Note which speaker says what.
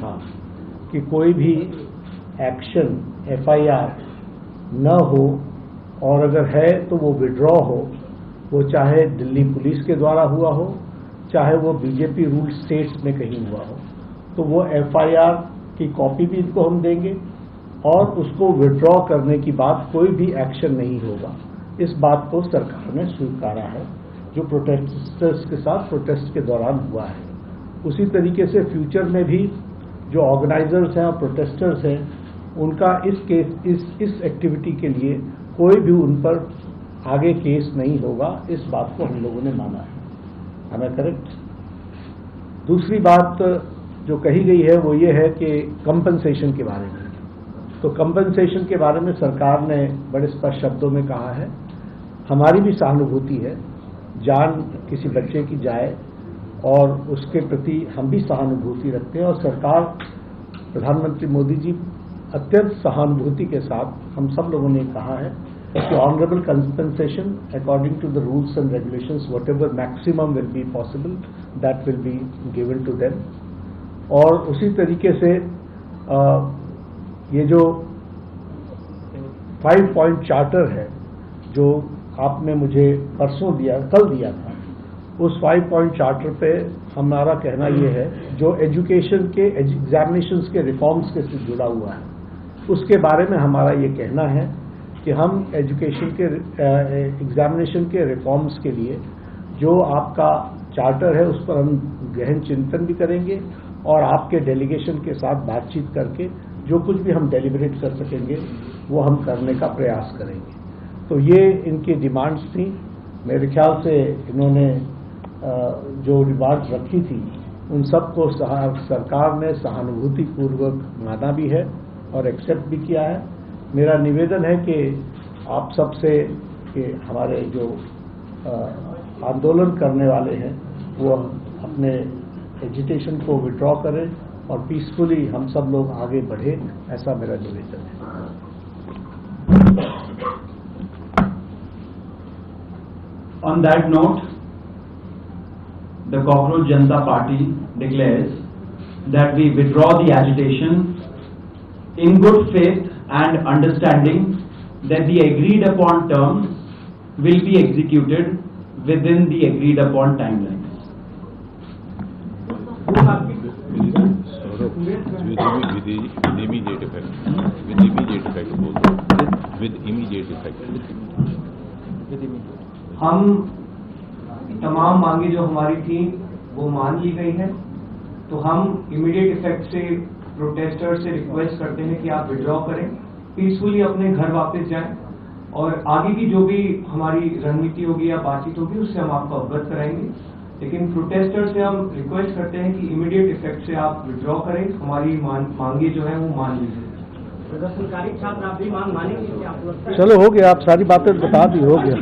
Speaker 1: था कि कोई भी एक्शन FIR न हो, और अगर है तो वो विड्रॉ हो, वो चाहे दिल्ली पुलिस के द्वारा हुआ हो, चाहे वो BJP रूल स्टेट्स में कहीं हुआ हो, तो वो FIR की कॉपी भी इनको हम देंगे और उसको विड्रॉ करने की बात कोई भी एक्शन नहीं होगा। इस बात को सरकार ने स्वीकारा है जो प्रोटेस्टर्स के साथ प्रोटेस्ट के दौरान हुआ है। उसी तरीके से फ्यूचर में भी जो ऑर्गेनाइजर्स हैं और प्रोटेस्टर्स हैं, उनका इस एक्टिविटी के लिए कोई भी उन पर आगे केस नहीं होगा। इस बात को हम लोगों ने माना है। हमें करेक्ट। दूसरी बात जो कही गई है वो ये है कि कंपनसेशन के बारे में। तो कंपनसेशन के बारे में सरकार ने बड़े स्पष्ट शब्दों में कहा है, हमारी भी सहानुभूति है, जान किसी बच्चे की जाए और उसके प्रति हम भी सहानुभूति रखते हैं। और सरकार, प्रधानमंत्री मोदी जी अत्यंत सहानुभूति के साथ हम सब लोगों ने कहा है कि honourable compensation according to the rules and regulations, whatever maximum will be possible, that will be given to them. और उसी तरीके से ये जो 5 पॉइंट चार्टर है जो आपने मुझे परसों दिया, कल दिया था, उस 5 पॉइंट चार्टर पे हमारा कहना ये है, जो एजुकेशन के एग्जामिनेशंस के रिफॉर्म्स के से जुड़ा हुआ है, उसके बारे में हमारा ये कहना है कि हम एजुकेशन के एग्जामिनेशन के रिफॉर्म्स के लिए जो आपका चार्टर है उस पर हम गहन चिंतन भी करेंगे और आपके डेलीगेशन के साथ बातचीत करके जो कुछ भी हम डेलिब्रेट कर सकेंगे वो हम करने का प्रयास करेंगे। तो ये इनकी डिमांड्स थी। मेरे ख्याल से इन्होंने जो डिमांड्स रखी थी उन सबको सरकार ने सहानुभूतिपूर्वक माना भी है और एक्सेप्ट भी किया है। मेरा निवेदन है कि आप सबसे कि हमारे जो आंदोलन करने वाले हैं वो अपने एजिटेशन को विड्रॉ करें और पीसफुली हम सब लोग आगे बढ़े, ऐसा मेरा निवेदन है।
Speaker 2: On that note, the Cockroach Janata Party declares that we withdraw the agitation in good faith and understanding that the agreed upon terms will be executed within the agreed upon timelines.
Speaker 3: With immediate effect. With immediate effect also. With immediate effect.
Speaker 4: हम तमाम मांगे जो हमारी थी वो मान ली गई है, तो हम इमीडिएट इफेक्ट से प्रोटेस्टर से रिक्वेस्ट करते हैं कि आप विड्रॉ करें, पीसफुली अपने घर वापस जाएं और आगे की जो भी हमारी रणनीति होगी या बातचीत होगी उससे हम आपको अवगत कराएंगे। लेकिन प्रोटेस्टर से हम रिक्वेस्ट करते हैं कि इमीडिएट इफेक्ट से आप विड्रॉ करें, हमारी मांगे जो है वो मान लीजिए।
Speaker 5: सरकारी छात्र आप भी मांग मानेंगे कि आप लगता है?
Speaker 1: चलो हो गया, आप सारी बातें बता दी, हो गया।